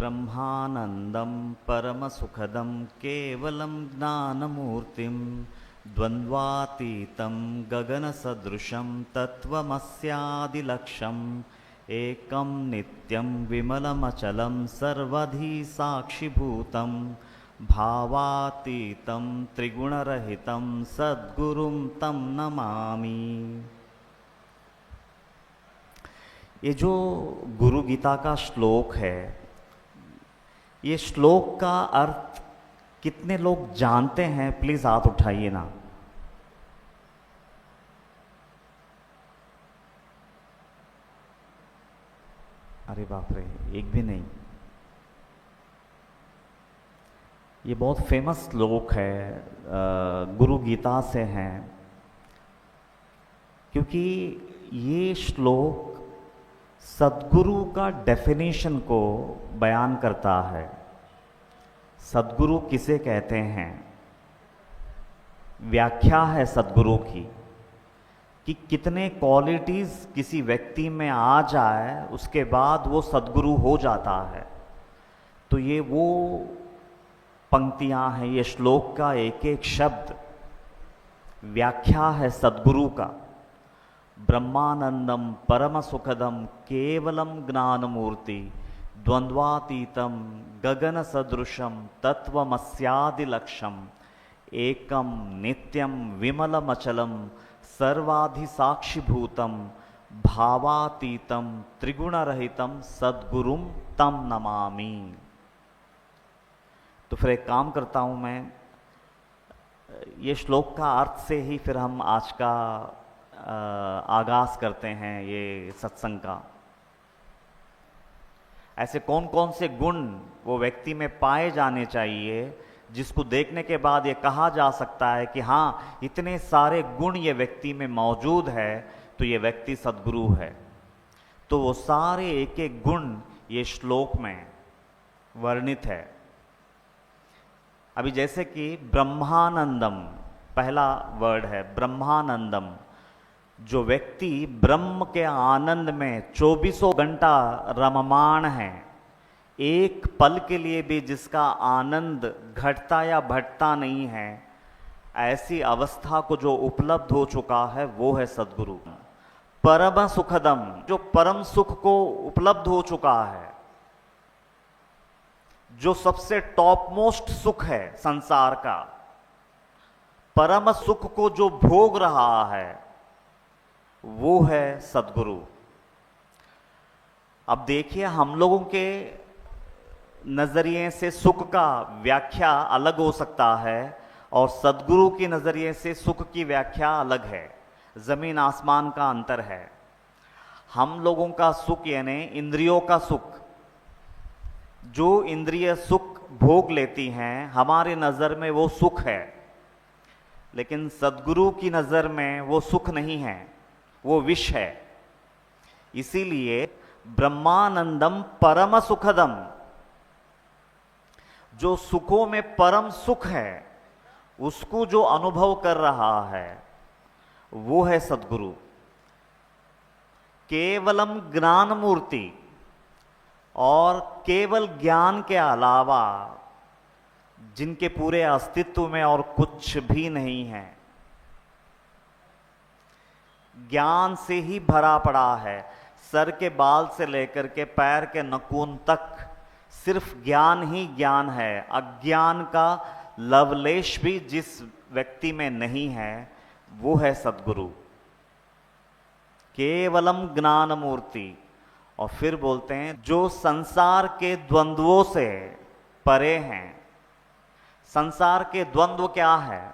ब्रह्मानंदं परमसुखदं केवलं ज्ञानमूर्तिं द्वन्द्वातीतं गगनसदृशं तत्त्वमस्यादिलक्ष्यम् एकं नित्यं विमलमचलं सर्वधी साक्षिभूतं भावातीतं त्रिगुणरहितं सद्गुरुं तं नमामि। ये जो गुरु गीता का श्लोक है, ये श्लोक का अर्थ कितने लोग जानते हैं? प्लीज हाथ उठाइए ना। अरे बाप रे, एक भी नहीं। ये बहुत फेमस श्लोक है, गुरु गीता से है, क्योंकि ये श्लोक सद्गुरु का डेफिनेशन को बयान करता है। सद्गुरु किसे कहते हैं, व्याख्या है सद्गुरु की कि कितने क्वालिटीज किसी व्यक्ति में आ जाए उसके बाद वो सद्गुरु हो जाता है। तो ये वो पंक्तियां हैं, ये श्लोक का एक एक शब्द व्याख्या है सद्गुरु का। ब्रह्मानंदम परम सुखदम केवलम ज्ञानमूर्ति द्वंद्वातीतम गगन सदृशम तत्वमस्यादिलक्ष्यम एकम नित्यम विमलमचलम सर्वाधिसाक्षिभूतम भावातीतम त्रिगुणरहितम सद्गुरुम तम नमामि। तो फिर एक काम करता हूं मैं, ये श्लोक का अर्थ से ही फिर हम आज का आगाज करते हैं ये सत्संग का। ऐसे कौन कौन से गुण वो व्यक्ति में पाए जाने चाहिए जिसको देखने के बाद ये कहा जा सकता है कि हाँ, इतने सारे गुण ये व्यक्ति में मौजूद है तो ये व्यक्ति सद्गुरु है। तो वो सारे एक एक गुण ये श्लोक में वर्णित है। अभी जैसे कि ब्रह्मानंदम पहला वर्ड है, ब्रह्मानंदम। जो व्यक्ति ब्रह्म के आनंद में 24 घंटा रममाण है, एक पल के लिए भी जिसका आनंद घटता या बढ़ता नहीं है, ऐसी अवस्था को जो उपलब्ध हो चुका है वो है सद्गुरु। परम सुखदम, जो परम सुख को उपलब्ध हो चुका है, जो सबसे टॉप मोस्ट सुख है संसार का, परम सुख को जो भोग रहा है वो है सद्गुरु। अब देखिए, हम लोगों के नजरिए से सुख का व्याख्या अलग हो सकता है और सद्गुरु के नजरिए से सुख की व्याख्या अलग है। जमीन आसमान का अंतर है। हम लोगों का सुख यानी इंद्रियों का सुख, जो इंद्रिय सुख भोग लेती हैं, हमारे नजर में वो सुख है, लेकिन सद्गुरु की नजर में वो सुख नहीं है, वो विष है। इसीलिए ब्रह्मानंदम परम सुखदम, जो सुखों में परम सुख है उसको जो अनुभव कर रहा है वो है सद्गुरु। केवलम ज्ञान मूर्ति, और केवल ज्ञान के अलावा जिनके पूरे अस्तित्व में और कुछ भी नहीं है, ज्ञान से ही भरा पड़ा है। सर के बाल से लेकर के पैर के नखून तक सिर्फ ज्ञान ही ज्ञान है। अज्ञान का लवलेश भी जिस व्यक्ति में नहीं है वो है सद्गुरु। केवलम ज्ञान मूर्ति। और फिर बोलते हैं जो संसार के द्वंद्वों से परे हैं। संसार के द्वंद्व क्या है?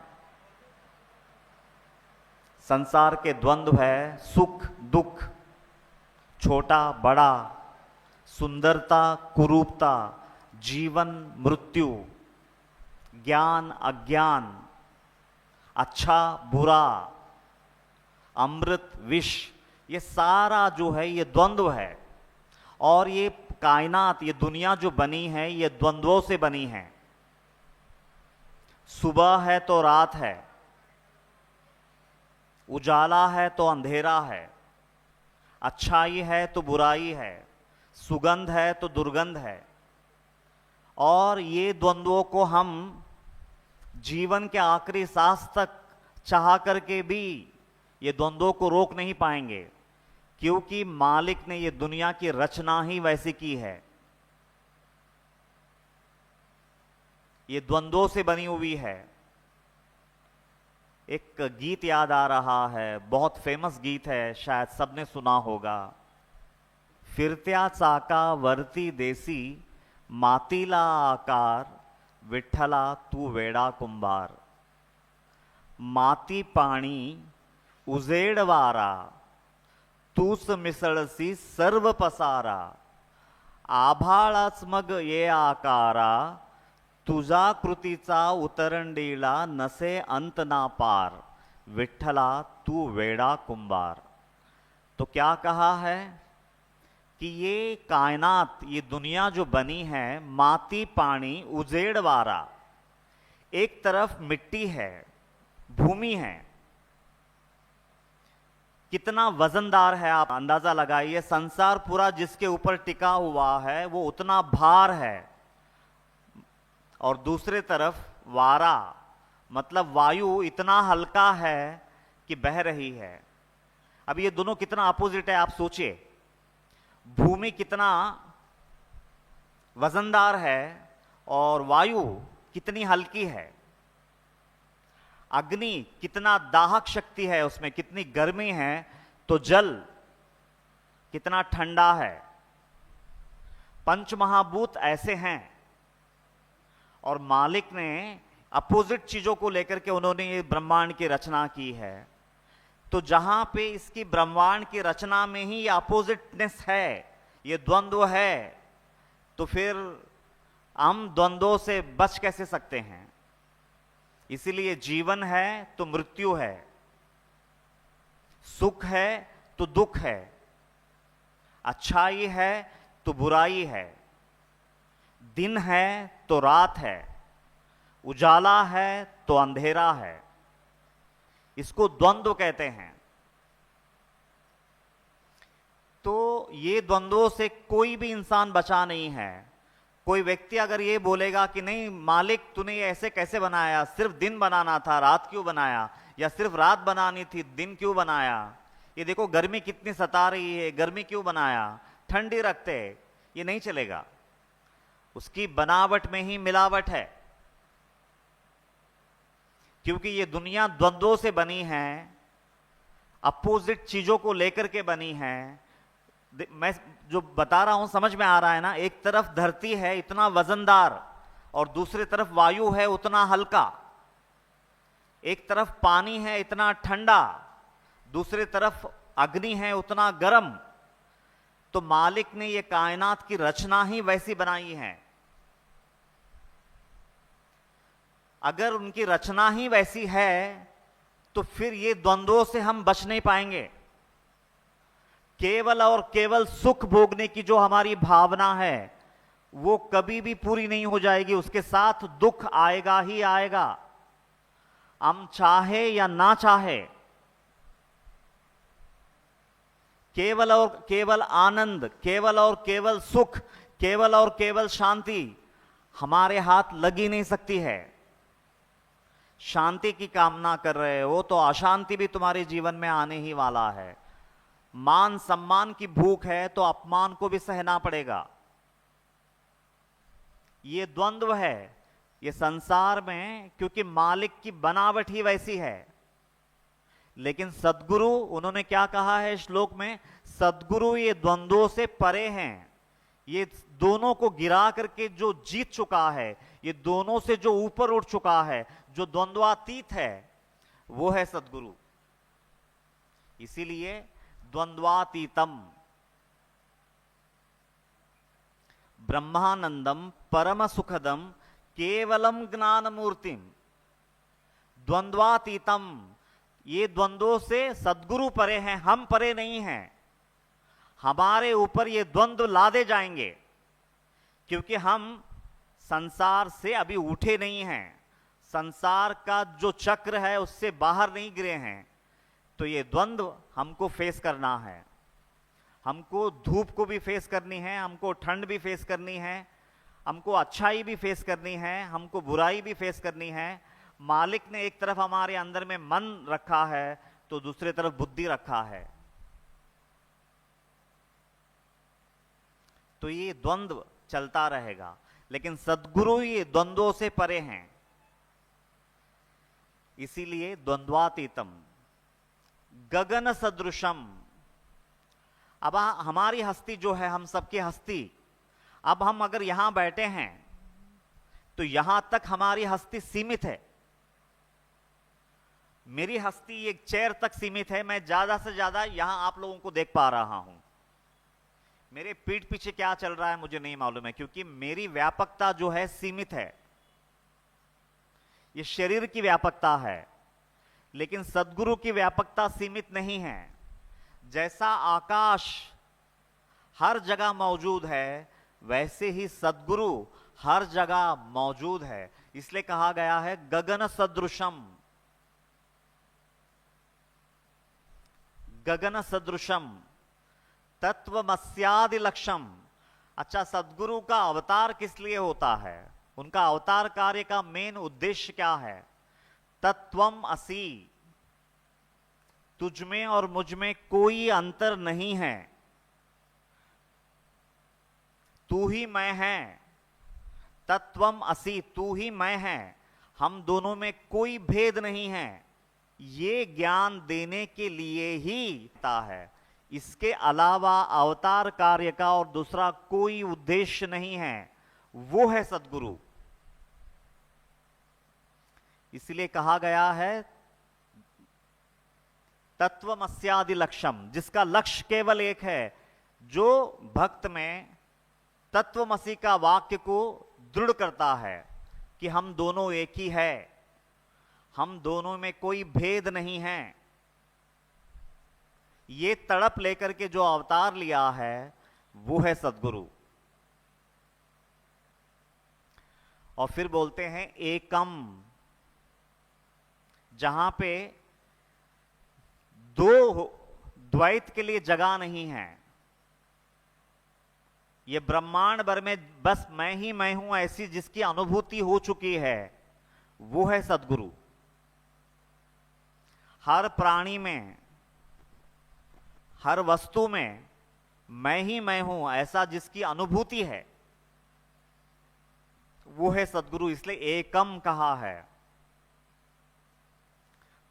संसार के द्वंद्व है सुख दुख, छोटा बड़ा, सुंदरता कुरूपता, जीवन मृत्यु, ज्ञान अज्ञान, अच्छा बुरा, अमृत विष। ये सारा जो है ये द्वंद्व है। और ये कायनात, ये दुनिया जो बनी है ये द्वंद्वों से बनी है। सुबह है तो रात है, उजाला है तो अंधेरा है, अच्छाई है तो बुराई है, सुगंध है तो दुर्गंध है। और ये द्वंद्वों को हम जीवन के आखिरी सांस तक चाह करके भी ये द्वंद्वों को रोक नहीं पाएंगे, क्योंकि मालिक ने ये दुनिया की रचना ही वैसी की है। ये द्वंद्वों से बनी हुई है। एक गीत याद आ रहा है, बहुत फेमस गीत है, शायद सबने सुना होगा। फिरत्या चाका वरती देसी मातीला आकार, विठ्ठला तू वेडा कुंभार। माती पाणी उजेड वारा, तूच मिसळसी सर्व पसारा। आभाळाच मग ये आकारा, तुझा कृतीचा उतरंडीला नसे अंत ना पार। विठ्ठला तू वेडा कुंभार। तो क्या कहा है कि ये कायनात, ये दुनिया जो बनी है, माती पानी उजेड़ वारा, एक तरफ मिट्टी है, भूमि है, कितना वजनदार है आप अंदाजा लगाइए। संसार पूरा जिसके ऊपर टिका हुआ है वो उतना भार है, और दूसरे तरफ वारा मतलब वायु इतना हल्का है कि बह रही है। अब ये दोनों कितना अपोजिट है, आप सोचिए। भूमि कितना वजनदार है और वायु कितनी हल्की है। अग्नि कितना दाहक शक्ति है, उसमें कितनी गर्मी है, तो जल कितना ठंडा है। पंचमहाभूत ऐसे हैं, और मालिक ने अपोजिट चीजों को लेकर के उन्होंने ये ब्रह्मांड की रचना की है। तो जहां पे इसकी ब्रह्मांड की रचना में ही ये अपोजिटनेस है, ये द्वंद्व है, तो फिर हम द्वंद्वों से बच कैसे सकते हैं। इसीलिए जीवन है तो मृत्यु है, सुख है तो दुख है, अच्छाई है तो बुराई है, दिन है तो रात है, उजाला है तो अंधेरा है। इसको द्वंद्व कहते हैं। तो ये द्वंद्वों से कोई भी इंसान बचा नहीं है। कोई व्यक्ति अगर ये बोलेगा कि नहीं मालिक तूने ये ऐसे कैसे बनाया, सिर्फ दिन बनाना था, रात क्यों बनाया, या सिर्फ रात बनानी थी, दिन क्यों बनाया, ये देखो गर्मी कितनी सता रही है, गर्मी क्यों बनाया, ठंडी रखते, ये नहीं चलेगा। उसकी बनावट में ही मिलावट है, क्योंकि ये दुनिया द्वंद्वों से बनी है, अपोजिट चीजों को लेकर के बनी है। मैं जो बता रहा हूं समझ में आ रहा है ना। एक तरफ धरती है इतना वजनदार, और दूसरी तरफ वायु है उतना हल्का। एक तरफ पानी है इतना ठंडा, दूसरी तरफ अग्नि है उतना गर्म। तो मालिक ने ये कायनात की रचना ही वैसी बनाई है। अगर उनकी रचना ही वैसी है तो फिर ये द्वंद्वों से हम बच नहीं पाएंगे। केवल और केवल सुख भोगने की जो हमारी भावना है वो कभी भी पूरी नहीं हो जाएगी, उसके साथ दुख आएगा ही आएगा, हम चाहे या ना चाहे। केवल और केवल आनंद, केवल और केवल सुख, केवल और केवल शांति हमारे हाथ लग ही नहीं सकती है। शांति की कामना कर रहे हो तो अशांति भी तुम्हारे जीवन में आने ही वाला है। मान सम्मान की भूख है तो अपमान को भी सहना पड़ेगा। ये द्वंद्व है ये संसार में, क्योंकि मालिक की बनावट ही वैसी है। लेकिन सद्गुरु, उन्होंने क्या कहा है श्लोक में, सद्गुरु ये द्वंद्वों से परे हैं। ये दोनों को गिरा करके जो जीत चुका है, ये दोनों से जो ऊपर उठ चुका है, जो द्वंद्वातीत है, वो है सद्गुरु। इसीलिए द्वंद्वातीतम ब्रह्मानंदम परम सुखदम केवलम ज्ञान मूर्तिम। द्वंद्वातीतम, ये द्वंद्वों से सद्गुरु परे हैं, हम परे नहीं हैं। हमारे ऊपर ये द्वंद्व लादे जाएंगे, क्योंकि हम संसार से अभी उठे नहीं हैं, संसार का जो चक्र है उससे बाहर नहीं गिरे हैं। तो ये द्वंद्व हमको फेस करना है। हमको धूप को भी फेस करनी है, हमको ठंड भी फेस करनी है, हमको अच्छाई भी फेस करनी है, हमको बुराई भी फेस करनी है। मालिक ने एक तरफ हमारे अंदर में मन रखा है तो दूसरी तरफ बुद्धि रखा है। तो ये द्वंद्व चलता रहेगा, लेकिन सद्गुरु ये द्वंद्वों से परे हैं। इसीलिए द्वंद्वातीतम गगन सदृशम। अब हमारी हस्ती जो है, हम सबकी हस्ती, अब हम अगर यहां बैठे हैं तो यहां तक हमारी हस्ती सीमित है। मेरी हस्ती एक चेयर तक सीमित है। मैं ज्यादा से ज्यादा यहां आप लोगों को देख पा रहा हूं। मेरे पीठ पीछे क्या चल रहा है मुझे नहीं मालूम है, क्योंकि मेरी व्यापकता जो है सीमित है। ये शरीर की व्यापकता है, लेकिन सद्गुरु की व्यापकता सीमित नहीं है। जैसा आकाश हर जगह मौजूद है, वैसे ही सद्गुरु हर जगह मौजूद है। इसलिए कहा गया है गगन सदृशम। गगन सदृशम तत्वमस्यादि लक्ष्यम। अच्छा, सद्गुरु का अवतार किस लिए होता है? उनका अवतार कार्य का मेन उद्देश्य क्या है? तत्वम असि, तुझ में और मुझ में कोई अंतर नहीं है, तू ही मैं है। तत्वम असि, तू ही मैं है, हम दोनों में कोई भेद नहीं है। ये ज्ञान देने के लिए ही है। इसके अलावा अवतार कार्य का और दूसरा कोई उद्देश्य नहीं है। वो है सद्गुरु। इसलिए कहा गया है तत्वमस्यादि लक्ष्यम, जिसका लक्ष्य केवल एक है। जो भक्त में तत्वमसि का वाक्य को दृढ़ करता है कि हम दोनों एक ही है, हम दोनों में कोई भेद नहीं है, ये तड़प लेकर के जो अवतार लिया है वो है सद्गुरु। और फिर बोलते हैं एकम, जहां पे दो द्वैत के लिए जगह नहीं है। ये ब्रह्मांड भर में बस मैं ही मैं हूं ऐसी जिसकी अनुभूति हो चुकी है, वो है सद्गुरु। हर प्राणी में, हर वस्तु में मैं ही मैं हूं ऐसा जिसकी अनुभूति है, वो है सद्गुरु। इसलिए एकम कहा है।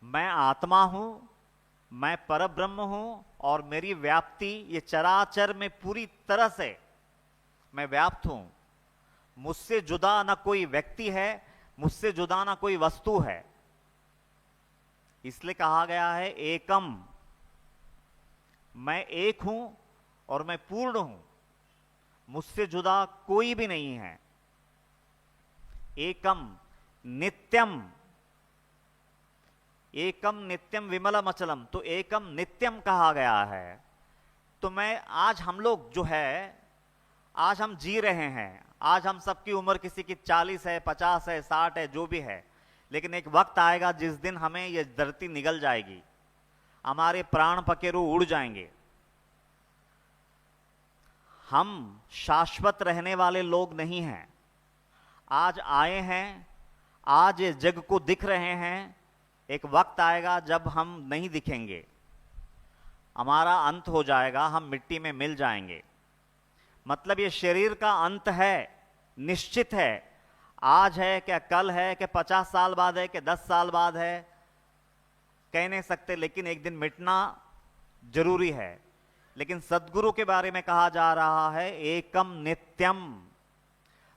मैं आत्मा हूं, मैं परब्रह्म हूं और मेरी व्याप्ति ये चराचर में पूरी तरह से मैं व्याप्त हूं। मुझसे जुदा ना कोई व्यक्ति है, मुझसे जुदा ना कोई वस्तु है। इसलिए कहा गया है एकम, मैं एक हूं और मैं पूर्ण हूं, मुझसे जुदा कोई भी नहीं है। एकम नित्यम, एकम नित्यम विमलम अचलम, तो एकम नित्यम कहा गया है। तो मैं आज हम लोग जो है, आज हम जी रहे हैं, आज हम सबकी उम्र किसी की 40 है, 50 है, 60 है, जो भी है, लेकिन एक वक्त आएगा जिस दिन हमें ये धरती निगल जाएगी, हमारे प्राण पखेरु उड़ जाएंगे। हम शाश्वत रहने वाले लोग नहीं हैं। आज आए हैं, आज इस जग को दिख रहे हैं, एक वक्त आएगा जब हम नहीं दिखेंगे, हमारा अंत हो जाएगा, हम मिट्टी में मिल जाएंगे। मतलब ये शरीर का अंत है, निश्चित है। आज है क्या कल है क्या 50 साल बाद है क्या 10 साल बाद है, कह नहीं सकते, लेकिन एक दिन मिटना जरूरी है। लेकिन सद्गुरु के बारे में कहा जा रहा है एकम नित्यम,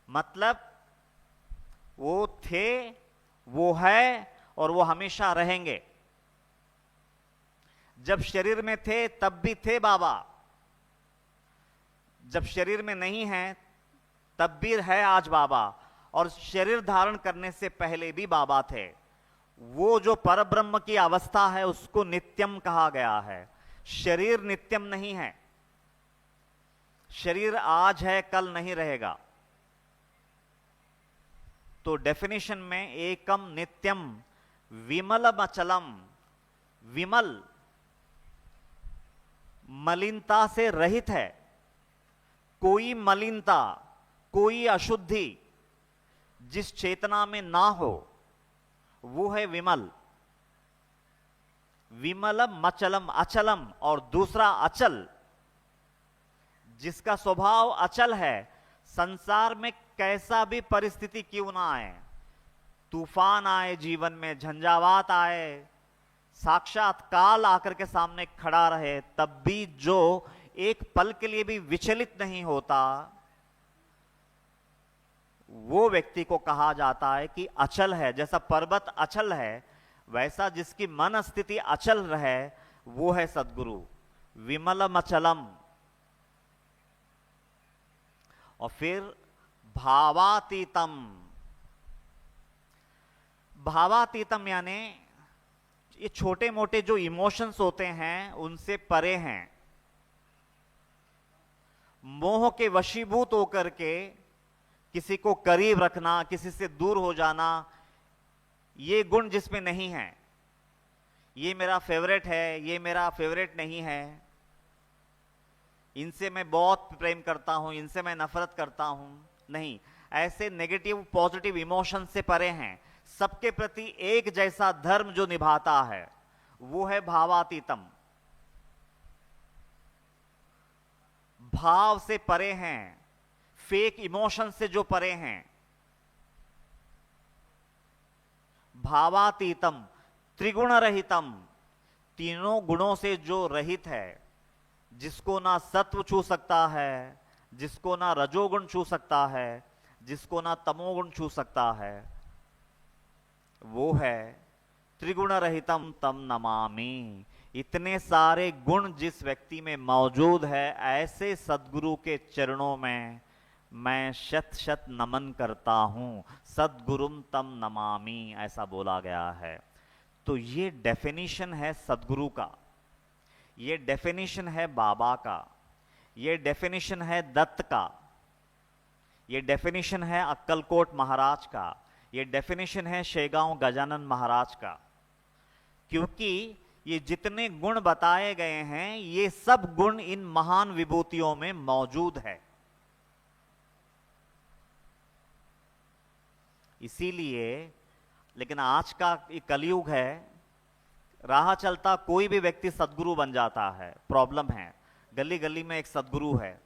मतलब वो थे, वो है और वो हमेशा रहेंगे। जब शरीर में थे तब भी थे बाबा, जब शरीर में नहीं है तब भी है आज बाबा, और शरीर धारण करने से पहले भी बाबा थे। वो जो परब्रह्म की अवस्था है उसको नित्यम कहा गया है। शरीर नित्यम नहीं है, शरीर आज है कल नहीं रहेगा। तो डेफिनेशन में एकम नित्यम विमलम अचलम, विमल मलिनता से रहित है, कोई मलिनता, कोई अशुद्धि जिस चेतना में ना हो, वो है विमल। विमलम मचलम अचलम, और दूसरा अचल, जिसका स्वभाव अचल है। संसार में कैसा भी परिस्थिति क्यों ना आए, तूफान आए, जीवन में झंझावात आए, साक्षात काल आकर के सामने खड़ा रहे, तब भी जो एक पल के लिए भी विचलित नहीं होता, वो व्यक्ति को कहा जाता है कि अचल है। जैसा पर्वत अचल है, वैसा जिसकी मन स्थिति अचल रहे, वो है सद्गुरु। विमलम अचलम। और फिर भावातीतम। भावातीतम यानी ये छोटे मोटे जो इमोशंस होते हैं उनसे परे हैं। मोह के वशीभूत होकर के किसी को करीब रखना, किसी से दूर हो जाना, ये गुण जिसमें नहीं है। ये मेरा फेवरेट है, ये मेरा फेवरेट नहीं है, इनसे मैं बहुत प्रेम करता हूं, इनसे मैं नफरत करता हूं, नहीं। ऐसे नेगेटिव पॉजिटिव इमोशन से परे हैं। सबके प्रति एक जैसा धर्म जो निभाता है, वो है भावातीतम। भाव से परे हैं, फेक इमोशन से जो परे हैं। भावातीतम त्रिगुण रहितम, तीनों गुणों से जो रहित है, जिसको ना सत्व छू सकता है, जिसको ना रजोगुण छू सकता है, जिसको ना तमोगुण छू सकता है, वो है त्रिगुण रहितम तम नमामि। इतने सारे गुण जिस व्यक्ति में मौजूद है, ऐसे सद्गुरु के चरणों में मैं शत शत नमन करता हूं। सद्गुरुम तम नमामि, ऐसा बोला गया है। तो ये डेफिनेशन है सद्गुरु का, ये डेफिनेशन है बाबा का, ये डेफिनेशन है दत्त का, ये डेफिनेशन है अक्कलकोट महाराज का, ये डेफिनेशन है शेगांव गजानन महाराज का। क्योंकि ये जितने गुण बताए गए हैं, ये सब गुण इन महान विभूतियों में मौजूद है। इसीलिए, लेकिन आज का ये कलयुग है, राह चलता कोई भी व्यक्ति सद्गुरु बन जाता है। प्रॉब्लम है, गली गली में एक सद्गुरु है,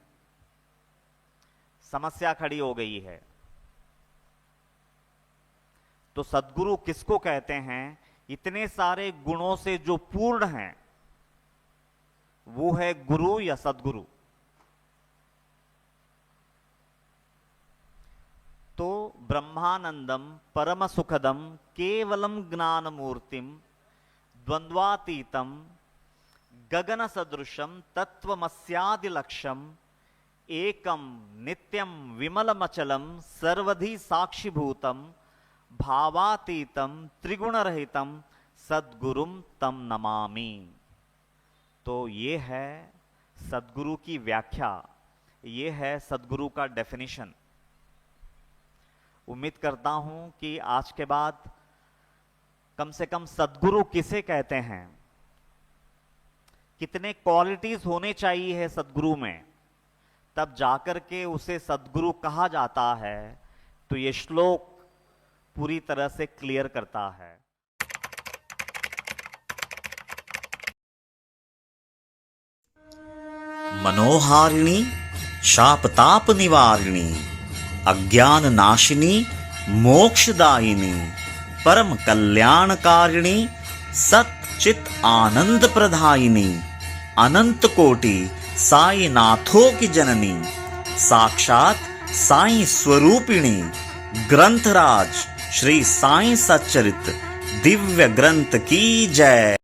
समस्या खड़ी हो गई है। तो सद्गुरु किसको कहते हैं? इतने सारे गुणों से जो पूर्ण हैं, वो है गुरु या सद्गुरु। तो ब्रह्मानंदम परम सुखदम केवलम ज्ञान मूर्तिम द्वंद्वातीतम गगन सदृशम तत्वमस्यादिलक्ष्यम एकम नित्यम विमलमचलम सर्वधि साक्षिभूतम भावातीतम त्रिगुणरहितम सद्गुरुम तम नमामि। तो ये है सद्गुरु की व्याख्या, ये है सद्गुरु का डेफिनेशन। उम्मीद करता हूं कि आज के बाद कम से कम सद्गुरु किसे कहते हैं, कितने क्वालिटीज होने चाहिए सद्गुरु में, तब जाकर के उसे सद्गुरु कहा जाता है। तो ये श्लोक पूरी तरह से क्लियर करता है। मनोहारिणी शापताप निवारिणी अज्ञान नाशिनी मोक्षदायिनी परम कल्याणकारिणी सच्चित आनंद प्रदायिनी अनंत कोटि साई नाथों की जननी साक्षात साई स्वरूपिणी ग्रंथराज श्री साई सच्चरित दिव्य ग्रंथ की जय।